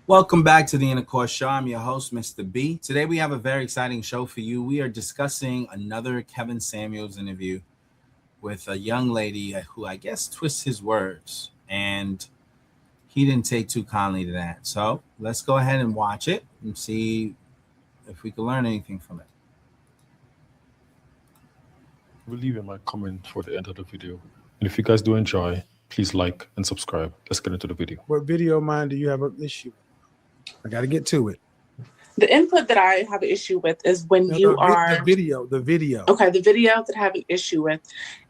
Welcome back to the Intercourse Show. I'm your host, Mr. B. Today we have a very exciting show for you. We are discussing another Kevin Samuels interview with a young lady who I guess twists his words, and he didn't take too kindly to that. So let's go ahead and watch it and see if we can learn anything from it. We'll leave in my comment for the end of the video. And if you guys do enjoy, please like and subscribe. Let's get into the video. What video of mine do you have an issue? I got to get to it. The input that I have an issue with is when the video. Okay, the video that I have an issue with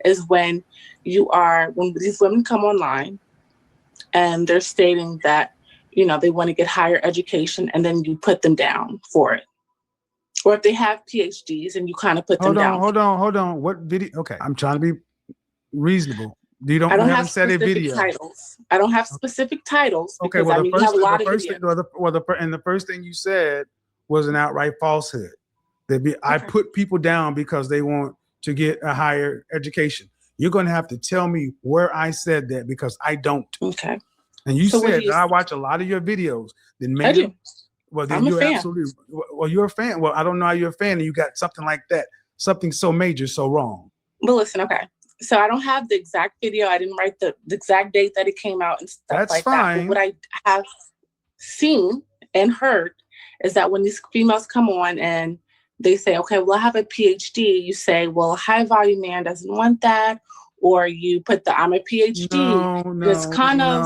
is when these women come online and they're stating that, they want to get higher education, and then you put them down for it. Or if they have PhDs and you kind of put them down. Hold on. What video? Okay, I'm trying to be reasonable. I don't have specific titles. I don't have specific titles. Okay, well, you have a lot of videos. The first thing you said was an outright falsehood. I put people down because they want to get a higher education. You're going to have to tell me where I said that, because I don't. Okay. And you said that I watch a lot of your videos. Then maybe, I do. Well, then I'm you're a fan. Absolutely. Well, you're a fan. Well, I don't know how you're a fan, and you got something like that, something so major, so wrong. But listen, okay. So I don't have the exact video. I didn't write the exact date that it came out and stuff That's like fine. that. But what I have seen and heard is that when these females come on and they say, okay, well, I have a PhD, you say, well, a high value man doesn't want that. Or you put I'm a PhD. It's kind of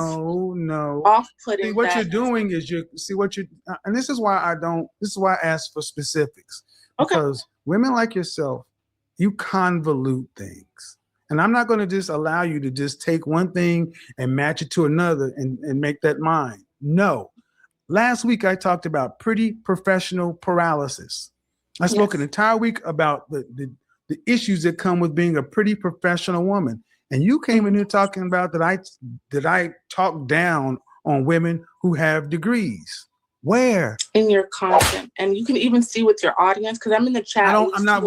off-putting. See, what you're doing is and this is why I ask for specifics. Okay. Because women like yourself, you convolute things. And I'm not going to just allow you to just take one thing and match it to another and make that mine. No. Last week, I talked about pretty professional paralysis. I spoke an entire week about the issues that come with being a pretty professional woman. And you came in here talking about that I talk down on women who have degrees. Where? In your content. And you can even see with your audience, because I'm in the chat. I'm not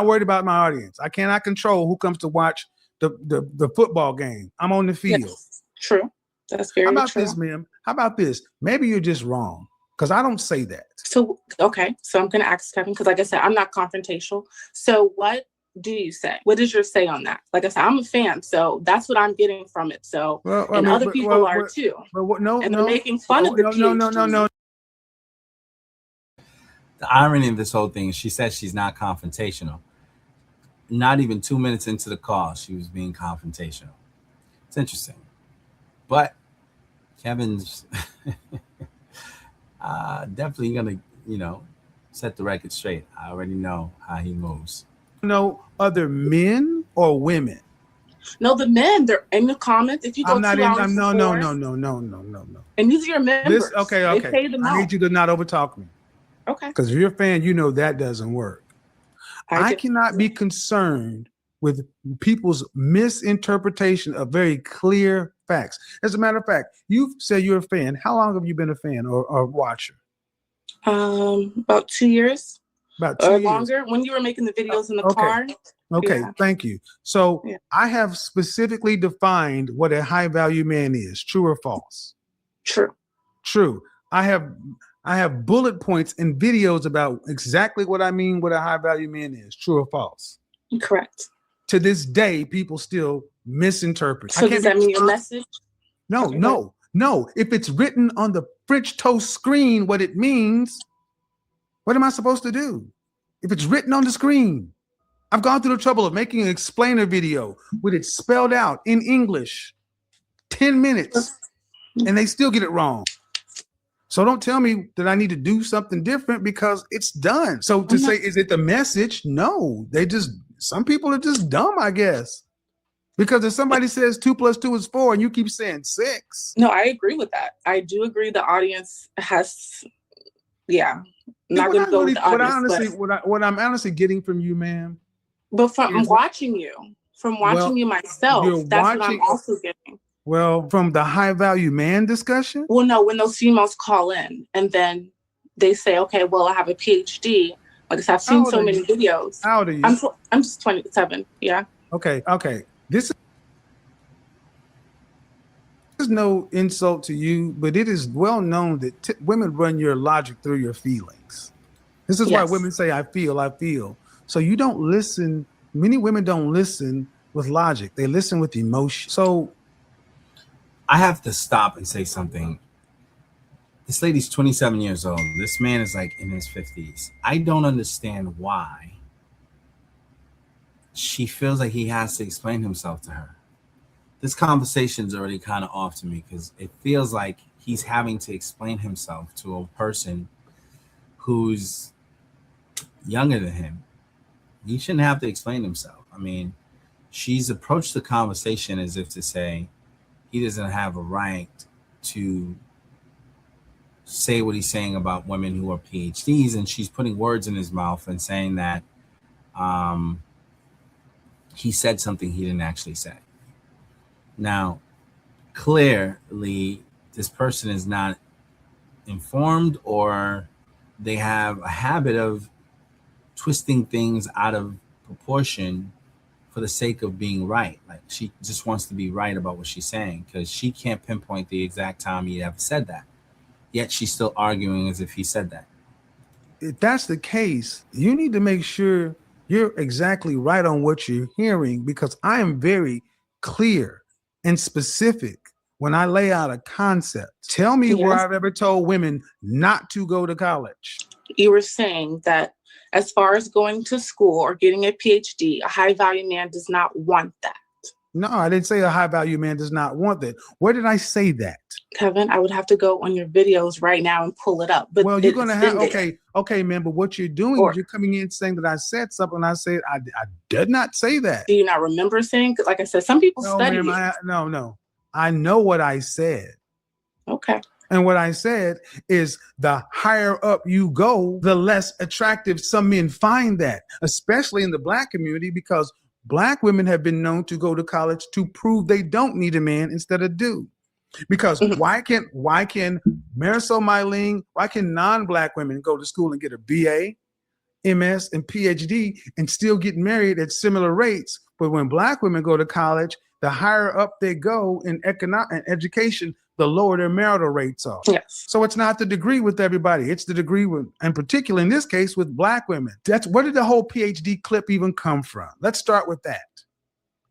worried about my audience. I cannot control who comes to watch the football game. I'm on the field. Yes, true. That's very true. How about this, ma'am? How about this? Maybe you're just wrong, because I don't say that. So, okay. So I'm going to ask Kevin, because like I said, I'm not confrontational. So what do you say? What is your say on that? Like I said, I'm a fan, so that's what I'm getting from it. So, other people are too. And they're making fun of the PhDs. No. The irony of this whole thing is she says she's not confrontational. Not even 2 minutes into the call, she was being confrontational. It's interesting. But Kevin's definitely going to, set the record straight. I already know how he moves. No other men or women? No, the men. They're in the comments. If you go No. And these are your members. Okay. They pay them out. I need you to not overtalk me. Okay. Because if you're a fan, that doesn't work. I cannot be concerned with people's misinterpretation of very clear facts. As a matter of fact, you've said you're a fan. How long have you been a fan or watcher? About 2 years. About 2 years. Longer. When you were making the videos in the car. Okay, yeah. Thank you. So I have specifically defined what a high value man is. True or false? True. I have bullet points and videos about exactly what I mean what a high value man is. True or false? Correct. To this day, people still misinterpret. So does that mean your message? No. If it's written on the French toast screen, what it means, what am I supposed to do? If it's written on the screen, I've gone through the trouble of making an explainer video with it spelled out in English, 10 minutes, and they still get it wrong. So don't tell me that I need to do something different, because it's done. So to say, is it the message? No, some people are just dumb, I guess. Because if somebody says 2 + 2 is 4 and you keep saying 6. No, I agree with that. I do agree the audience has, not going to go with the audience. What I'm honestly getting from you, ma'am. But from watching you myself, that's what I'm also getting. Well, from the high value man discussion? Well, no, when those females call in and then they say, okay, well, I have a PhD. Like I said, I've seen so many videos. How old are you? I'm just 27. Yeah. Okay. There's no insult to you, but it is well known that women run your logic through your feelings. This is why Yes. women say, I feel. So you don't listen. Many women don't listen with logic. They listen with emotion. So I have to stop and say something. This lady's 27 years old. This man is like in his 50s. I don't understand why she feels like he has to explain himself to her. This conversation's already kind of off to me because it feels like he's having to explain himself to a person who's younger than him. He shouldn't have to explain himself. I mean, she's approached the conversation as if to say he doesn't have a right to say what he's saying about women who are PhDs, and she's putting words in his mouth and saying that he said something he didn't actually say. Now, clearly, this person is not informed, or they have a habit of twisting things out of proportion for the sake of being right. Like, she just wants to be right about what she's saying because she can't pinpoint the exact time he ever said that. Yet she's still arguing as if he said that. if that's the case, you need to make sure you're exactly right on what you're hearing, because I am very clear and specific when I lay out a concept. Tell me where Yes. I've ever told women not to go to college. You were saying that as far as going to school or getting a PhD, a high value man does not want that. No, I didn't say a high value man does not want that. Where did I say that? Kevin, I would have to go on your videos right now and pull it up. But Well, you're going to it's have, in there. okay, man, but what you're doing Or- is you're coming in saying that I said something. I said, I did not say that. Do you not remember saying? 'Cause like I said, some people No, study ma'am, it. no. I know what I said. Okay. And what I said is the higher up you go, the less attractive some men find that, especially in the Black community, because Black women have been known to go to college to prove they don't need a man instead of do. Because Mhm. why can Marisol Mylene, why can non-Black women go to school and get a BA, MS, and PhD and still get married at similar rates? But when Black women go to college, the higher up they go in education, the lower their marital rates are. Yes. So it's not the degree with everybody. It's the degree with, in particular in this case, with Black women. That's where did the whole PhD clip even come from? Let's start with that.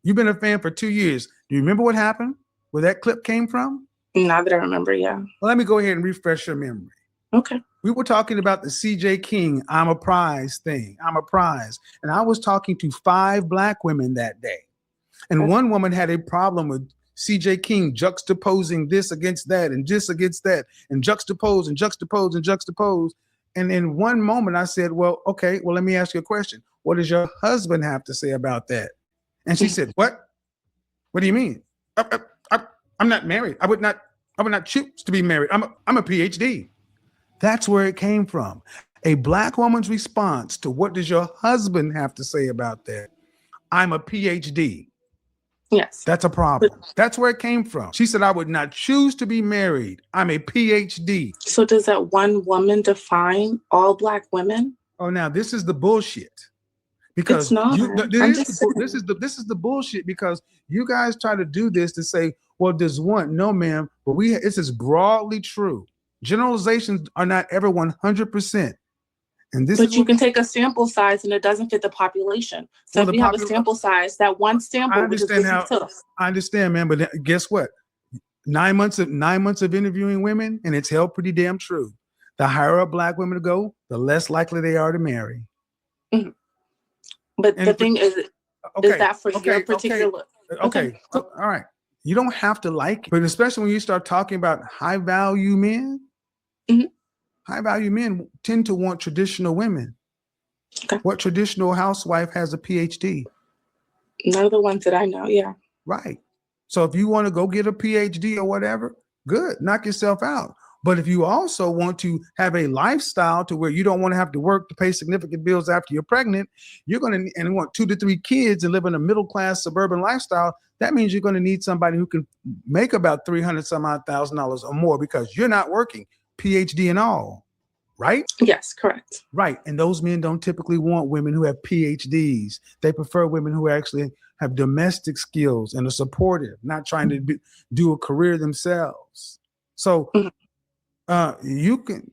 You've been a fan for 2 years. Do you remember what happened? Where that clip came from? Now that I remember, yeah. Well, let me go ahead and refresh your memory. Okay. We were talking about the CJ King I'm a prize thing. I'm a prize. And I was talking to 5 Black women that day. And Okay. one woman had a problem with CJ King juxtaposing this against that and this against that and juxtapose and juxtapose and juxtapose. And in one moment I said, well, okay, well, let me ask you a question. What does your husband have to say about that? And she said, what? What do you mean? I'm not married. I would not choose to be married. I'm a PhD. That's where it came from. A Black woman's response to what does your husband have to say about that? I'm a PhD. Yes. That's a problem. That's where it came from. She said, I would not choose to be married. I'm a PhD. So does that one woman define all Black women? Oh, now this is the bullshit. Because It's not. this is the bullshit, because you guys try to do this to say, well, there's one. No, ma'am, but this is broadly true. Generalizations are not ever 100%. And this But is you what- can take a sample size and it doesn't fit the population. So Well, if the you have a popula- sample size, that one sample I would just understand listen to. I understand, man, but guess what? 9 months of interviewing women, and it's held pretty damn true. The higher up Black women go, the less likely they are to marry. But And the thing is that for your particular Okay. All right. You don't have to like it, but especially when you start talking about high value men, Mhm. high value men tend to want traditional women. Okay. What traditional housewife has a PhD? none of the ones that I know, yeah. Right. So if you want to go get a PhD or whatever, good, knock yourself out. But if you also want to have a lifestyle to where you don't want to have to work to pay significant bills after you're pregnant, you're going to and want 2 to 3 kids and live in a middle class suburban lifestyle. That means you're going to need somebody who can make about $300,000 or more because you're not working, PhD and all. right? Yes, correct. Right. And those men don't typically want women who have PhDs. They prefer women who actually have domestic skills and are supportive, not trying to do a career themselves. So you can,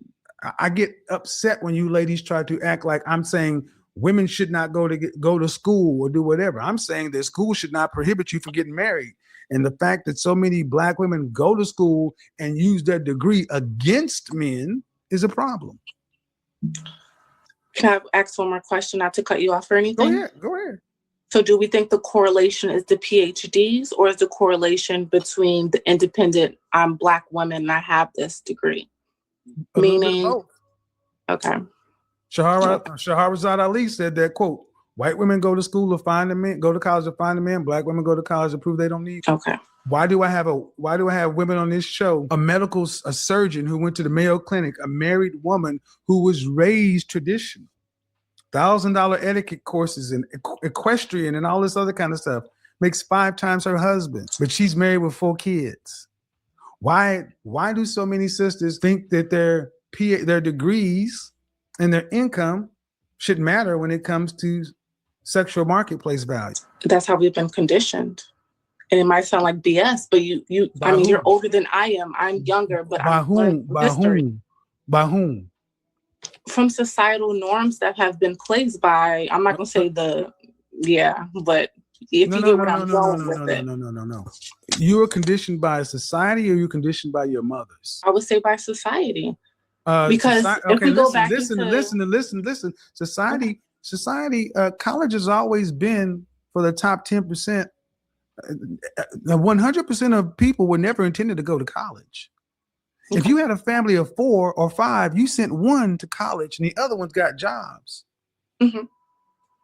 I get upset when you ladies try to act like I'm saying women should not go to school or do whatever. I'm saying that school should not prohibit you from getting married. And the fact that so many Black women go to school and use their degree against men is a problem. Can I ask one more question, not to cut you off or anything? Go ahead. So do we think the correlation is the PhDs, or is the correlation between the independent, I'm Black woman and I have this degree? Meaning, okay. Shahrazad Ali said that, quote, white women go to school to find a man, go to college to find a man. Black women go to college to prove they don't need. Okay. Why do I have women on this show? A surgeon who went to the Mayo Clinic, a married woman who was raised traditional, $1,000 etiquette courses and equestrian and all this other kind of stuff, makes 5 times her husband, but she's married with 4 kids. Why do so many sisters think that their degrees and their income should matter when it comes to sexual marketplace value? That's how we've been conditioned. And it might sound like BS, but you're older than I am. I'm younger, but By whom? From societal norms that have been placed by, I'm not going to say but if you get what I'm going with it. No. You were conditioned by society, or you conditioned by your mothers? I would say by society. Because if we go back listen. Society, college has always been for the top 10%. 100% of people were never intended to go to college. Okay. If you had a family of 4 or 5, you sent one to college and the other ones got jobs. Mm-hmm.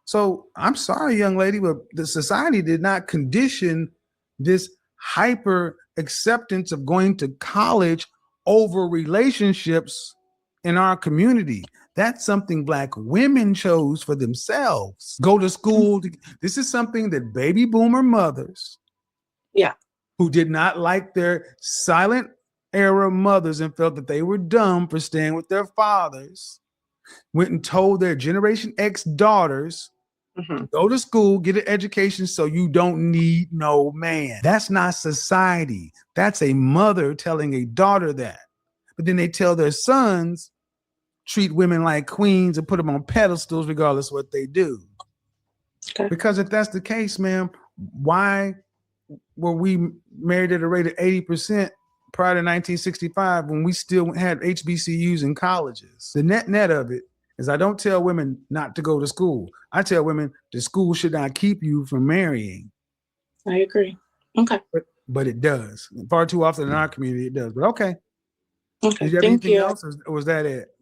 So I'm sorry, young lady, but the society did not condition this hyper acceptance of going to college over relationships in our community. That's something Black women chose for themselves. Go to school. This is something that baby boomer mothers, who did not like their silent era mothers and felt that they were dumb for staying with their fathers, went and told their Generation X daughters, go to school, get an education so you don't need no man. That's not society. That's a mother telling a daughter that. But then they tell their sons, treat women like queens and put them on pedestals regardless of what they do. Okay. Because if that's the case, ma'am, why were we married at a rate of 80% prior to 1965 when we still had HBCUs in colleges? The net of it is I don't tell women not to go to school. I tell women the school should not keep you from marrying. I agree. Okay. But it does. Far too often in our community it does. But okay. Okay. Did you have anything else, or was that it?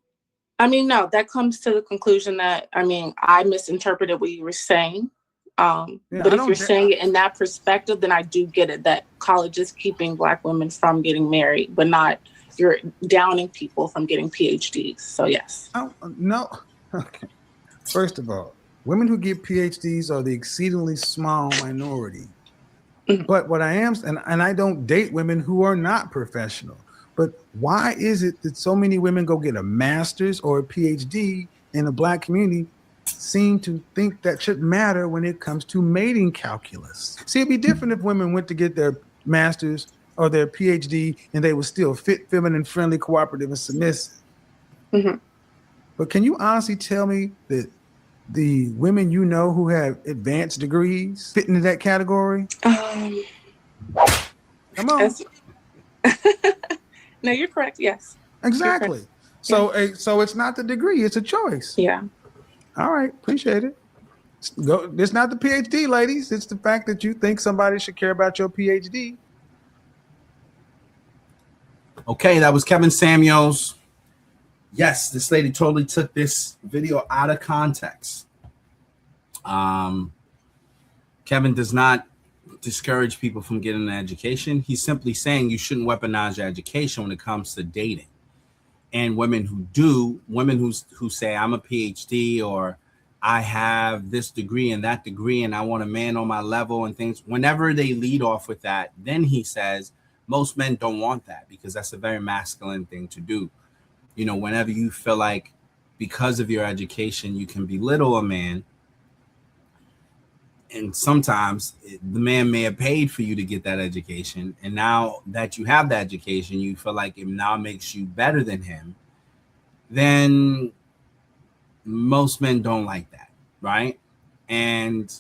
I mean, no, that comes to the conclusion that, I misinterpreted what you were saying. But if you're saying it in that perspective, then I do get it, that college is keeping Black women from getting married, but not you're downing people from getting PhDs. So yes. Oh, no. Okay. First of all, women who get PhDs are the exceedingly small minority. Mm-hmm. But what I am, and I don't date women who are not professional. But why is it that so many women go get a master's or a PhD in the Black community seem to think that should matter when it comes to mating calculus? See, it'd be different if women went to get their master's or their PhD and they were still fit, feminine, friendly, cooperative, and submissive. Mm-hmm. But can you honestly tell me that the women you know who have advanced degrees fit into that category? Come on. No, you're correct. Yes. Exactly. Correct. So it's not the degree, it's a choice. Yeah. All right. Appreciate it. It's not the PhD, ladies. It's the fact that you think somebody should care about your PhD. Okay, that was Kevin Samuels. Yes, this lady totally took this video out of context. Kevin does not discourage people from getting an education. He's simply saying you shouldn't weaponize your education when it comes to dating. And women who say I'm a PhD or I have this degree and that degree and I want a man on my level and things, whenever they lead off with that, then he says most men don't want that because that's a very masculine thing to do. you know, whenever you feel like because of your education you can belittle a man, and sometimes the man may have paid for you to get that education, and now that you have that education you feel like it now makes you better than him, then most men don't like that, right? And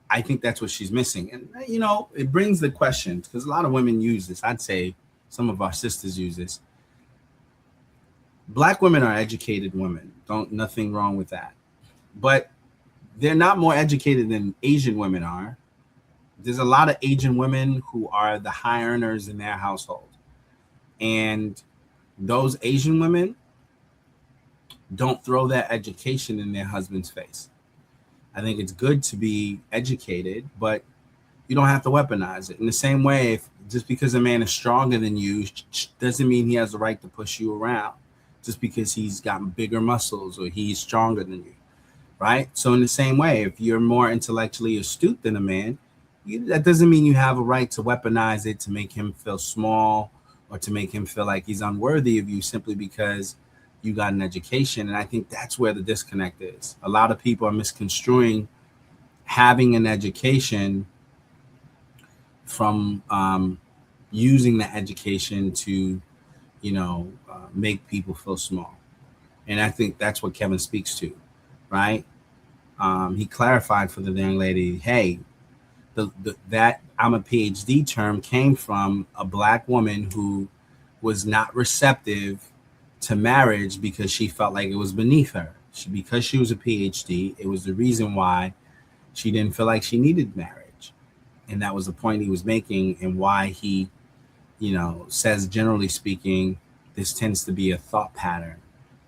I think that's what she's missing. And you know, it brings the question, because a lot of women use this. I'd say some of our sisters use this. Black women are educated women. Nothing wrong with that. But they're not more educated than Asian women are. There's a lot of Asian women who are the high earners in their household. And those Asian women don't throw that education in their husband's face. I think it's good to be educated, but you don't have to weaponize it. In the same way, if just because a man is stronger than you doesn't mean he has the right to push you around just because he's got bigger muscles or he's stronger than you, right? So in the same way, if you're more intellectually astute than a man, that doesn't mean you have a right to weaponize it to make him feel small or to make him feel like he's unworthy of you simply because you got an education. And I think that's where the disconnect is. A lot of people are misconstruing having an education from using the education to, you know, make people feel small. And I think that's what Kevin speaks to, right? He clarified for the young lady, hey, that I'm a PhD term came from a Black woman who was not receptive to marriage because she felt like it was beneath her. Because she was a PhD, it was the reason why she didn't feel like she needed marriage. And that was the point he was making, and why he, you know, says, generally speaking, this tends to be a thought pattern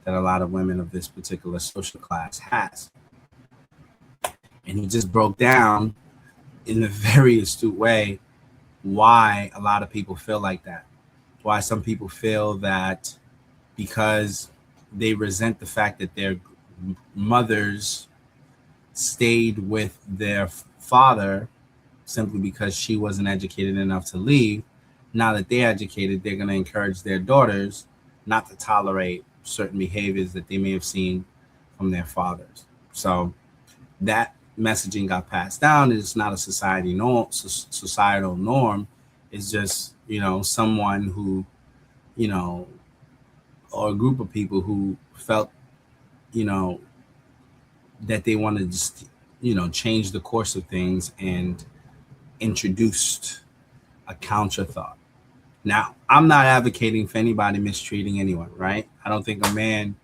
that a lot of women of this particular social class has. And he just broke down in a very astute way why a lot of people feel like that. Why some people feel that because they resent the fact that their mothers stayed with their father simply because she wasn't educated enough to leave. Now that they're educated, they're going to encourage their daughters not to tolerate certain behaviors that they may have seen from their fathers. So that messaging got passed down. It's not a societal norm. It's just, you know, someone who, you know, or a group of people who felt, you know, that they wanted to just, you know, change the course of things and introduced a counter thought. Now, I'm not advocating for anybody mistreating anyone, right? I don't think a man,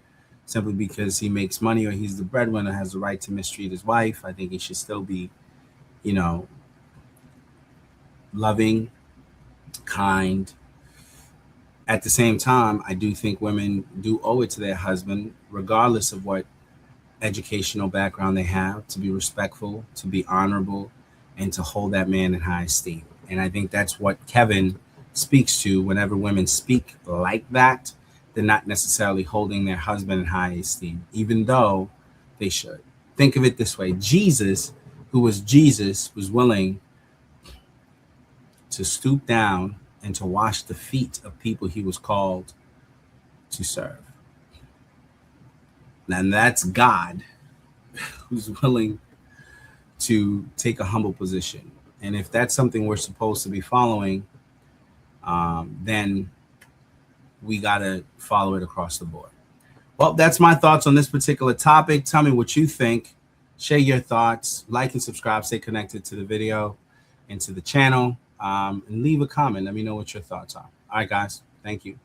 simply because he makes money or he's the breadwinner, has the right to mistreat his wife. I think he should still be, you know, loving, kind. At the same time, I do think women do owe it to their husband, regardless of what educational background they have, to be respectful, to be honorable, and to hold that man in high esteem. And I think that's what Kevin speaks to. Whenever women speak like that, they're not necessarily holding their husband in high esteem, even though they should. Think of it this way. Jesus, who was Jesus, was willing to stoop down and to wash the feet of people he was called to serve. And that's God, who's willing to take a humble position. And if that's something we're supposed to be following, then we got to follow it across the board. Well, that's my thoughts on this particular topic. Tell me what you think. Share your thoughts. Like and subscribe. Stay connected to the video and to the channel. And leave a comment. Let me know what your thoughts are. All right, guys. Thank you.